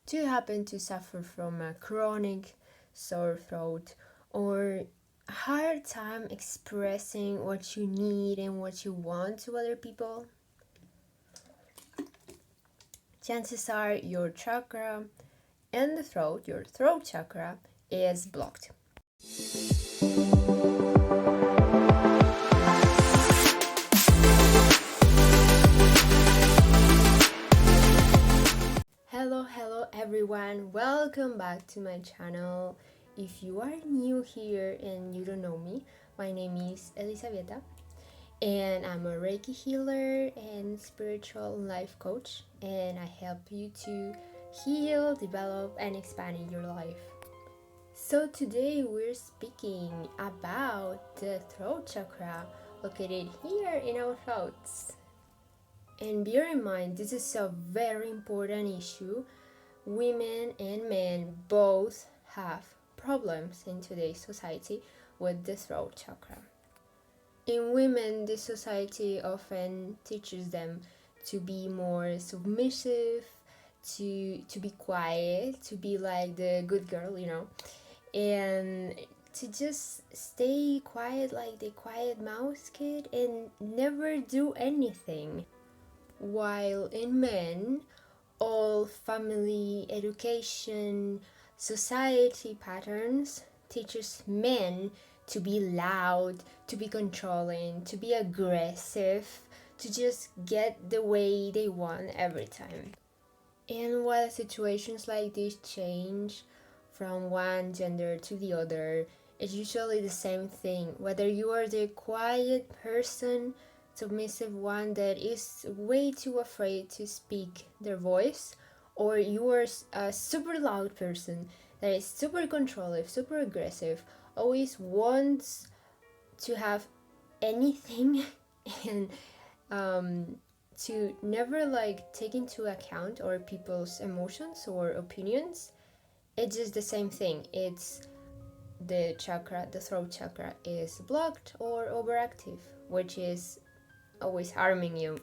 Do you happen to suffer from a chronic sore throat or a hard time expressing what you need and what you want to other people? Chances are your chakra and the throat, your throat chakra, is blocked. Hello everyone, welcome back to my channel. If you are new here and you don't know me, my name is Elisaveta and I'm a Reiki healer and spiritual life coach, and I help you to heal, develop and expand in your life. So today we're speaking about the throat chakra located here in our throats. And bear in mind, this is a very important issue. Women and men both have problems in today's society with the throat chakra. In women, this society often teaches them to be more submissive, to be quiet, to be like the good girl, and to just stay quiet like the quiet mouse kid and never do anything. While in men, all family, education, society patterns teaches men to be loud, to be controlling, to be aggressive, to just get the way they want every time. And while situations like this change from one gender to the other, it's usually the same thing. Whether you are the quiet person, submissive one that is way too afraid to speak their voice, or you are a super loud person that is super controlling, super aggressive, always wants to have anything and to never take into account or people's emotions or opinions. It's just the same thing. It's the chakra, the throat chakra is blocked or overactive, which is always harming you.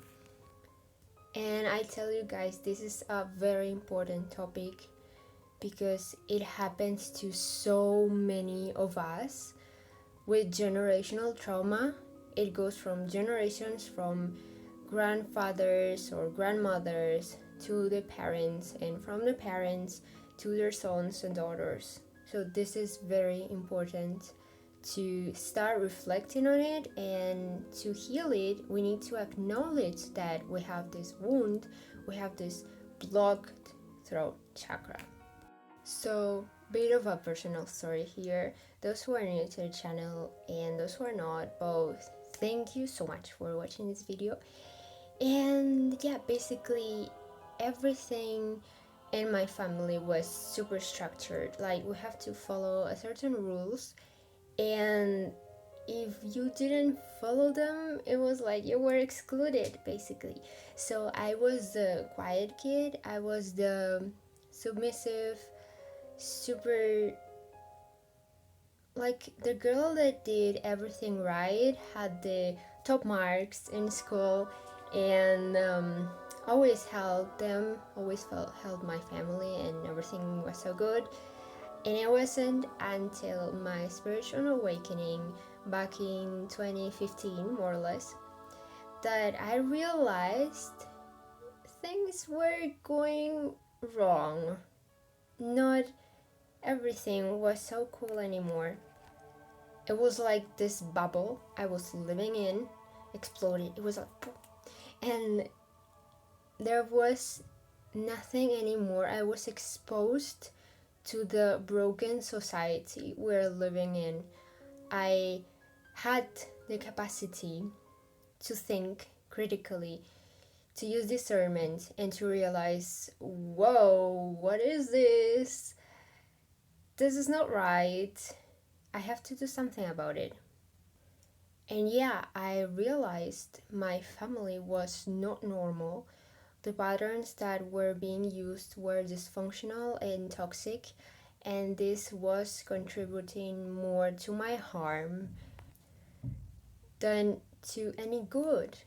And I tell you guys, this is a very important topic because it happens to so many of us with generational trauma. It goes from generations, from grandfathers or grandmothers to the parents, and from the parents to their sons and daughters. So this is very important to start reflecting on it, and to heal it we need to acknowledge that we have this wound, we have this blocked throat chakra. So, bit of a personal story here. Those who are new to the channel and those who are not, both, thank you so much for watching this video. And yeah, basically everything in my family was super structured. Like, we have to follow a certain rules, and if you didn't follow them, it was like you were excluded, basically. So I was the quiet kid, I was the submissive, super, like the girl that did everything right, had the top marks in school, and always helped them, always helped my family, and everything was so good. And it wasn't until my spiritual awakening back in 2015, more or less, that I realized things were going wrong. Not everything was so cool anymore. It was like this bubble I was living in exploded. It was like, and there was nothing anymore. I was exposed to the broken society we're living in. I had the capacity to think critically, to use discernment, and to realize, whoa, what is this? This is not right. I have to do something about it. And yeah, I realized my family was not normal. The patterns that were being used were dysfunctional and toxic, and this was contributing more to my harm than to any good.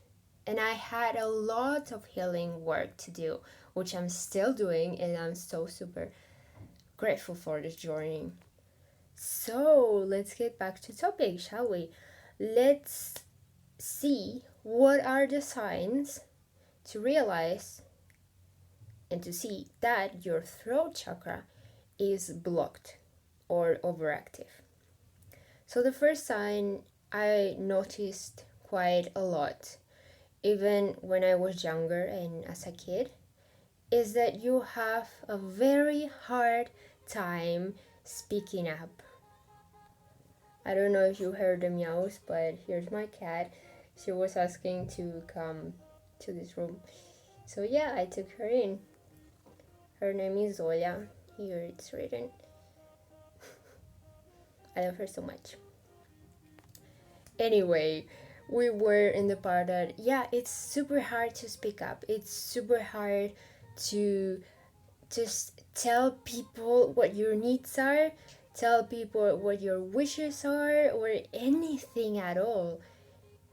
And I had a lot of healing work to do, which I'm still doing, and I'm so super grateful for this journey. So let's get back to topic, shall we? Let's see what are the signs to realize and to see that your throat chakra is blocked or overactive. So the first sign I noticed quite a lot, even when I was younger and as a kid, is that you have a very hard time speaking up. I don't know if you heard the meows, but here's my cat. She was asking to come to this room. So yeah, I took her in. Her name is Zoya. Here it's written. I love her so much. Anyway, we were in the part that, yeah, it's super hard to speak up. It's super hard to just tell people what your needs are, tell people what your wishes are, or anything at all.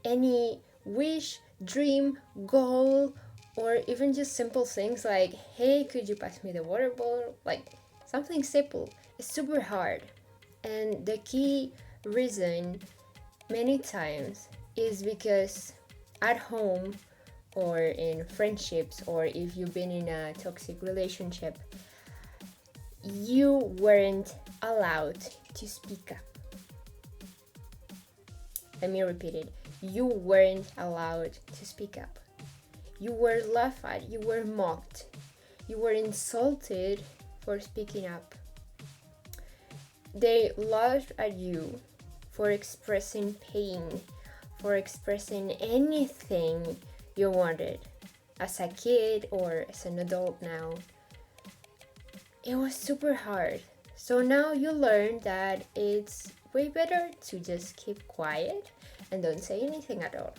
Any wish, dream, goal, or even just simple things like, hey, could you pass me the water bottle? Like something simple. It's super hard. And the key reason many times is because at home or in friendships, or if you've been in a toxic relationship, you weren't allowed to speak up. Let me repeat it. You weren't allowed to speak up. You were laughed at, you were mocked, you were insulted for speaking up. They laughed at you for expressing pain, for expressing anything you wanted as a kid or as an adult now. It was super hard. So now you learn that it's way better to just keep quiet and don't say anything at all.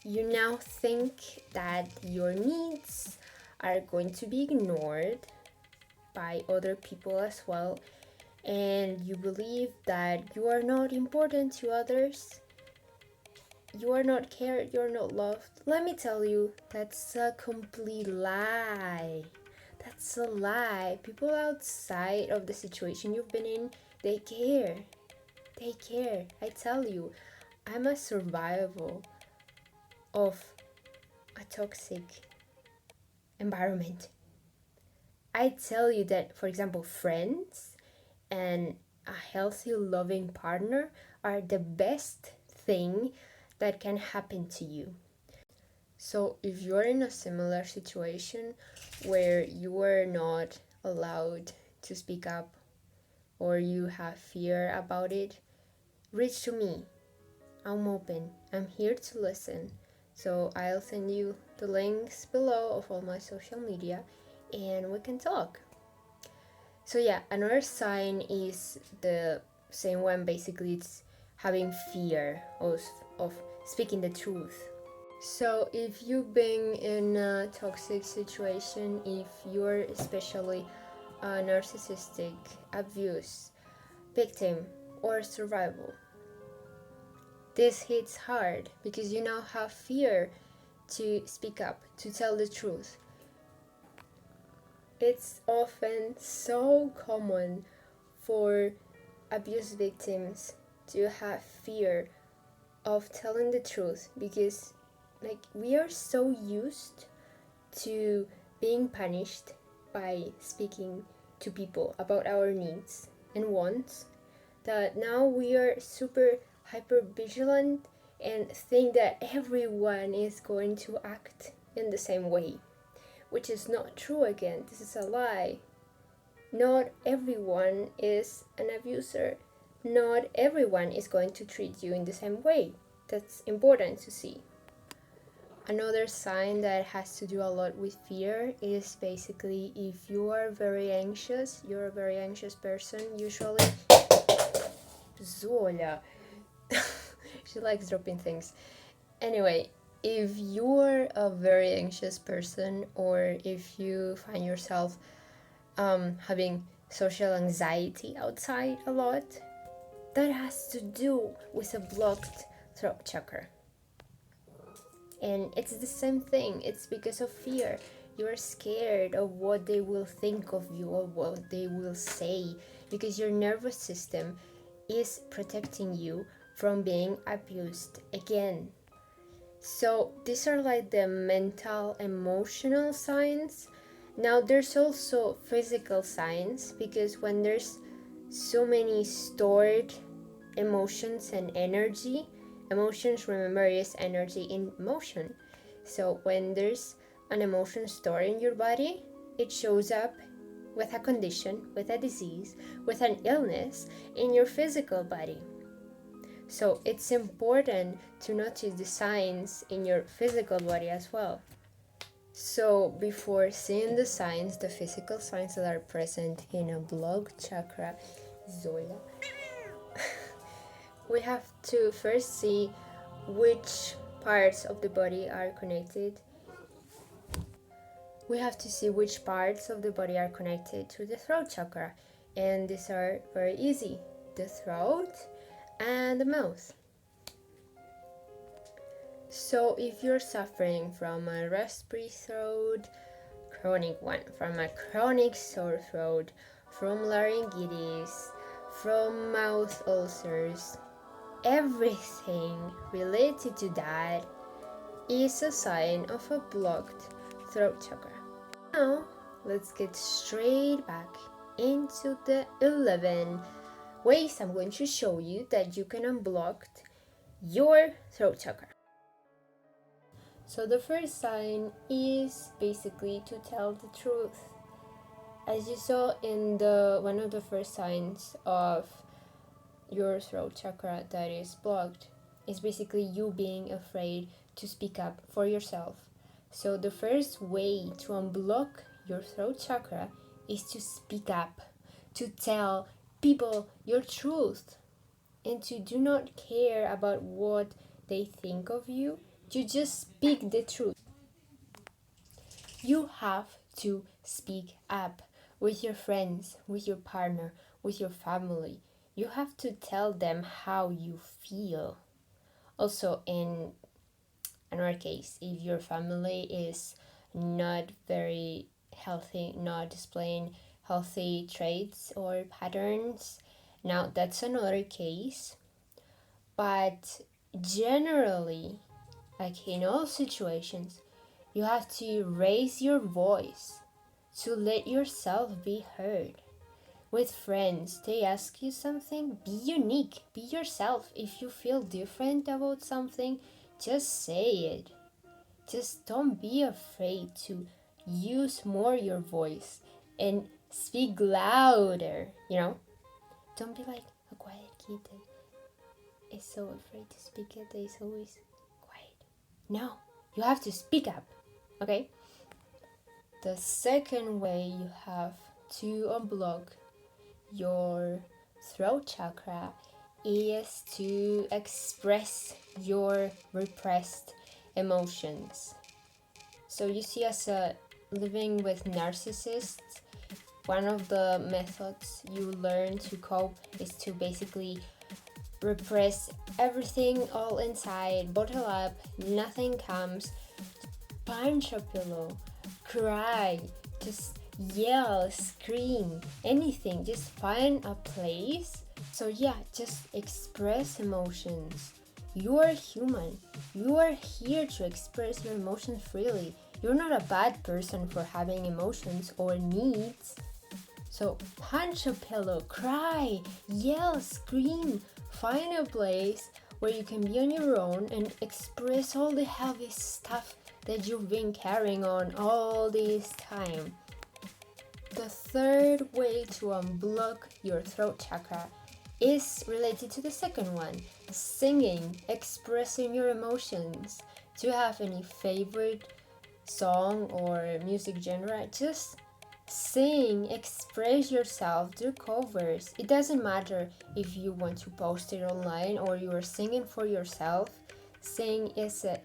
You now think that your needs are going to be ignored by other people as well, and you believe that you are not important to others, you are not cared, you're not loved. Let me tell you, that's a complete lie. That's a lie. People outside of the situation you've been in, they care. They care. I tell you, I'm a survival of a toxic environment. I tell you that, for example, friends and a healthy, loving partner are the best thing that can happen to you. So if you're in a similar situation where you are not allowed to speak up or you have fear about it, reach to me. I'm open. I'm here to listen. So I'll send you the links below of all my social media and we can talk. So yeah, another sign is the same one. Basically, it's having fear of speaking the truth. So if you've been in a toxic situation, if you're especially a narcissistic abuse victim or survival, this hits hard because you now have fear to speak up, to tell the truth. It's often so common for abuse victims to have fear of telling the truth because we are so used to being punished by speaking to people about our needs and wants that now we are super hyper vigilant and think that everyone is going to act in the same way, which is not true. Again, this is a lie. Not everyone is an abuser. Not everyone is going to treat you in the same way. That's important to see. Another sign that has to do a lot with fear is basically if you are very anxious, you're a very anxious person usually. Zola. She likes dropping things. Anyway, if you're a very anxious person or if you find yourself having social anxiety outside a lot, that has to do with a blocked throat chakra. And it's the same thing. It's because of fear. You're scared of what they will think of you or what they will say, because your nervous system is protecting you from being abused again. So these are like the mental, emotional signs. Now there's also physical signs, because when there's so many stored emotions and energy, emotions, remember, is energy in motion. So when there's an emotion stored in your body, it shows up with a condition, with a disease, with an illness in your physical body. So it's important to notice the signs in your physical body as well. So before seeing the signs, the physical signs that are present in a blocked chakra, Zoya, we have to first see which parts of the body are connected. We have to see which parts of the body are connected to the throat chakra, and these are very easy: the throat and the mouth. So if you're suffering from a raspy throat, chronic one, from a chronic sore throat, from laryngitis, from mouth ulcers, everything related to that is a sign of a blocked throat chakra. Now, let's get straight back into the 11 ways I'm going to show you that you can unblock your throat chakra. So the first sign is basically to tell the truth. As you saw in one of the first signs of your throat chakra that is blocked, is basically you being afraid to speak up for yourself. So the first way to unblock your throat chakra is to speak up, to tell people your truth, and to do not care about what they think of you. You just speak the truth. You have to speak up with your friends, with your partner, with your family. You have to tell them how you feel. Also, in our case, if your family is not very healthy, not displaying healthy traits or patterns, now that's another case. But generally, like in all situations, you have to raise your voice to let yourself be heard. With friends, they ask you something, be unique, be yourself. If you feel different about something, just say it. Just don't be afraid to use more your voice and speak louder, Don't be like a quiet kid that is so afraid to speak it, that is always quiet. No, you have to speak up, okay? The second way you have to unblock your throat chakra is to express your repressed emotions. So you see, as living with narcissists, one of the methods you learn to cope is to basically repress everything all inside, bottle up, nothing comes, punch a pillow, cry, just yell, scream, anything. Just find a place. So yeah, just express emotions. You are human. You are here to express your emotions freely. You're not a bad person for having emotions or needs. So punch a pillow, cry, yell, scream. Find a place where you can be on your own and express all the heavy stuff that you've been carrying on all this time. The third way to unblock your throat chakra is related to the second one: singing, expressing your emotions. Do you have any favorite song or music genre? Just sing, express yourself, do covers. It doesn't matter if you want to post it online or you are singing for yourself. Sing is a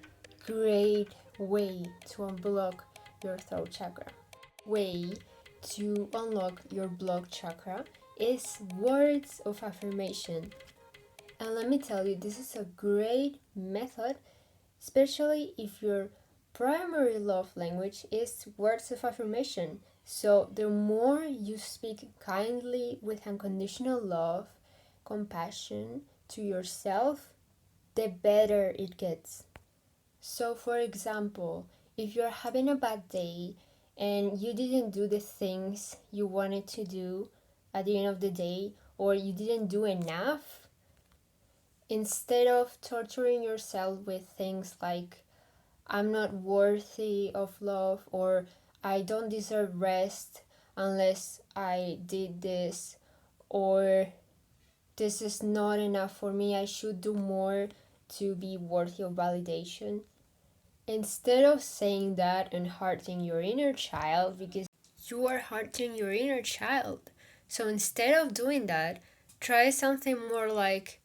great way to unblock your throat chakra. Way to unlock your blocked chakra is words of affirmation. And let me tell you, this is a great method, especially if your primary love language is words of affirmation. So the more you speak kindly with unconditional love, compassion to yourself, the better it gets. So, for example, if you're having a bad day and you didn't do the things you wanted to do at the end of the day, or you didn't do enough, instead of torturing yourself with things like, I'm not worthy of love, or I don't deserve rest unless I did this, or this is not enough for me, I should do more to be worthy of validation. Instead of saying that and hurting your inner child, because you are hurting your inner child. So instead of doing that, try something more like,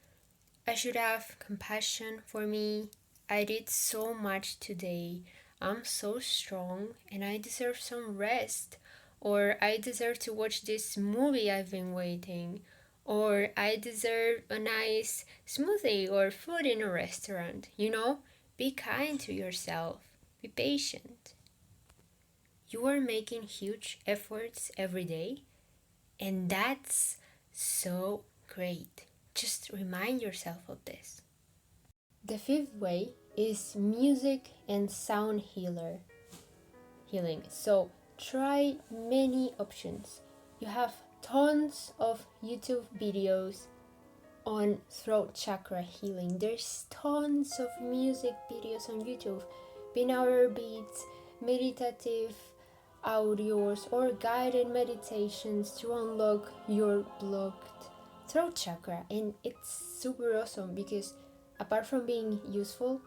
I should have compassion for me. I did so much today. I'm so strong and I deserve some rest. Or I deserve to watch this movie I've been waiting. Or I deserve a nice smoothie or food in a restaurant. Be kind to yourself. Be patient. You are making huge efforts every day, and that's so great. Just remind yourself of this. The fifth way is music and sound healing. So try many options. You have tons of YouTube videos on throat chakra healing. There's tons of music videos on YouTube, binaural beats, meditative audios, or guided meditations to unlock your blocked throat chakra. And it's super awesome because apart from being useful,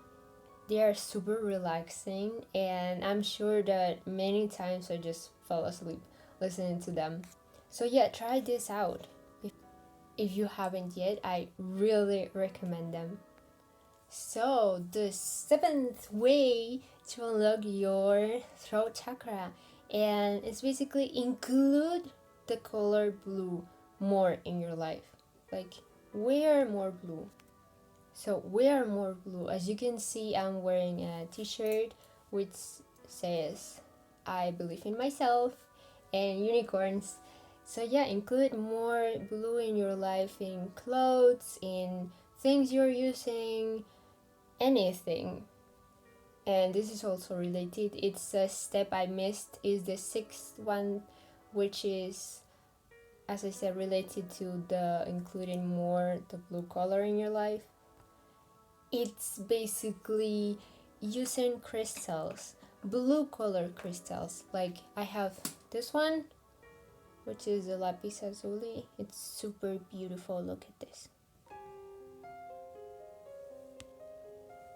they are super relaxing, and I'm sure that many times I just fell asleep listening to them. So yeah, try this out. If you haven't yet, I really recommend them. So the seventh way to unlock your throat chakra, and it's basically include the color blue more in your life. Like, wear more blue. So wear more blue. As you can see, I'm wearing a t-shirt which says I believe in myself and unicorns. So yeah, include more blue in your life, in clothes, in things you're using, anything. And this is also related. It's a step I missed, is the sixth one, which is, as I said, related to the including more the blue color in your life. It's basically using crystals, blue color crystals. Like I have this one, which is a lapis lazuli. It's super beautiful. Look at this.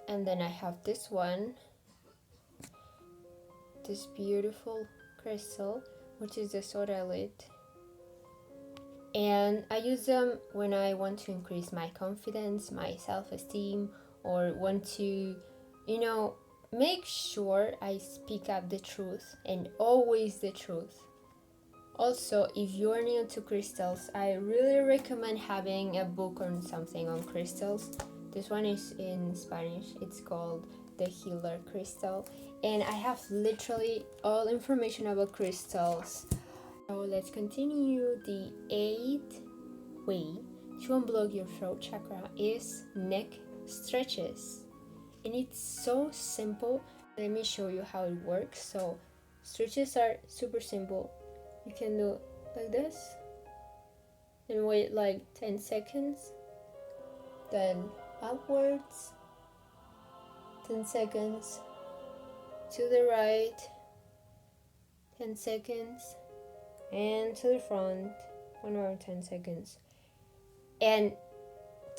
And then I have this one, this beautiful crystal, which is the sodalite. And I use them when I want to increase my confidence, my self-esteem, or want to, make sure I speak up the truth, and always the truth. Also, if you're new to crystals, I really recommend having a book on something on crystals. This one is in Spanish. It's called The Healer Crystal. And I have literally all information about crystals. So let's continue. The eighth way to unblock your throat chakra is neck stretches. And it's so simple. Let me show you how it works. So stretches are super simple. You can do like this and wait like 10 seconds, then upwards, 10 seconds, to the right, 10 seconds, and to the front, 1 more 10 seconds. And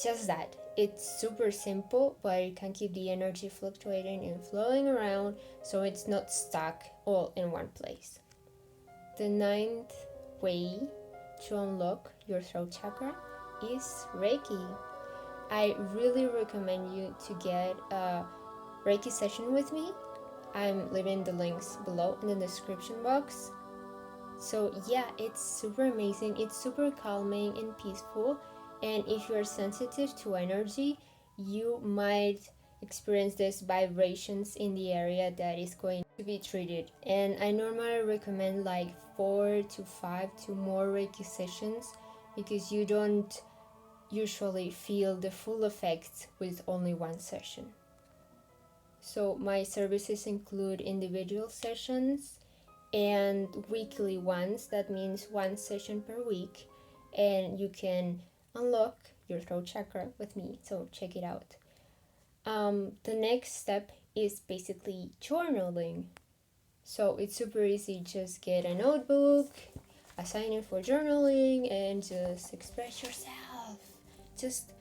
just that. It's super simple, but it can keep the energy fluctuating and flowing around so it's not stuck all in one place. The ninth way to unlock your throat chakra is Reiki. I really recommend you to get a Reiki session with me. I'm leaving the links below in the description box. So yeah, it's super amazing. It's super calming and peaceful. And if you're sensitive to energy, you might experience these vibrations in the area that is going to be treated. And I normally recommend like 4 to 5 to more Reiki sessions, because you don't usually feel the full effects with only one session. So my services include individual sessions and weekly ones. That means one session per week, and you can unlock your throat chakra with me, so check it out. The next step is basically journaling. So it's super easy. Just get a notebook, assign it for journaling, and just express yourself. Just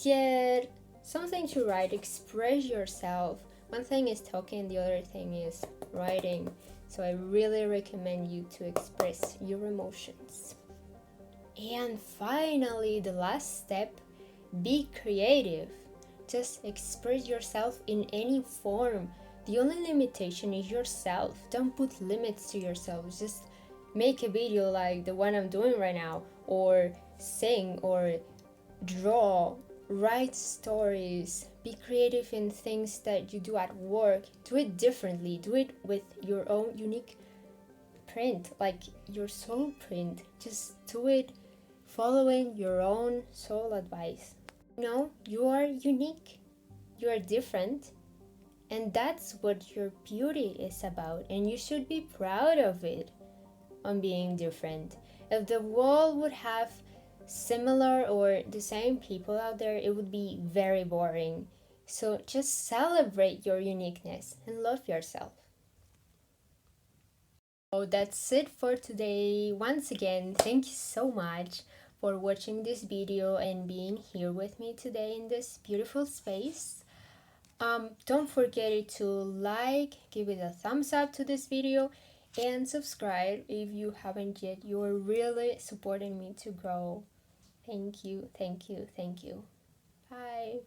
get something to write, express yourself. One thing is talking, the other thing is writing. So I really recommend you to express your emotions. And finally, the last step, be creative. Just express yourself in any form. The only limitation is yourself. Don't put limits to yourself. Just make a video like the one I'm doing right now, or sing, or draw, write stories. Be creative in things that you do at work. Do it differently. Do it with your own unique print, like your soul print. Just do it following your own soul advice. No, you are unique, you are different, and that's what your beauty is about, and you should be proud of it, on being different. If the world would have similar or the same people out there, it would be very boring. So just celebrate your uniqueness and love yourself. So that's it for today. Once again, thank you so much for watching this video and being here with me today in this beautiful space. Don't forget to like, give it a thumbs up to this video, and subscribe if you haven't yet. You're really supporting me to grow. Thank you, thank you, thank you. Bye.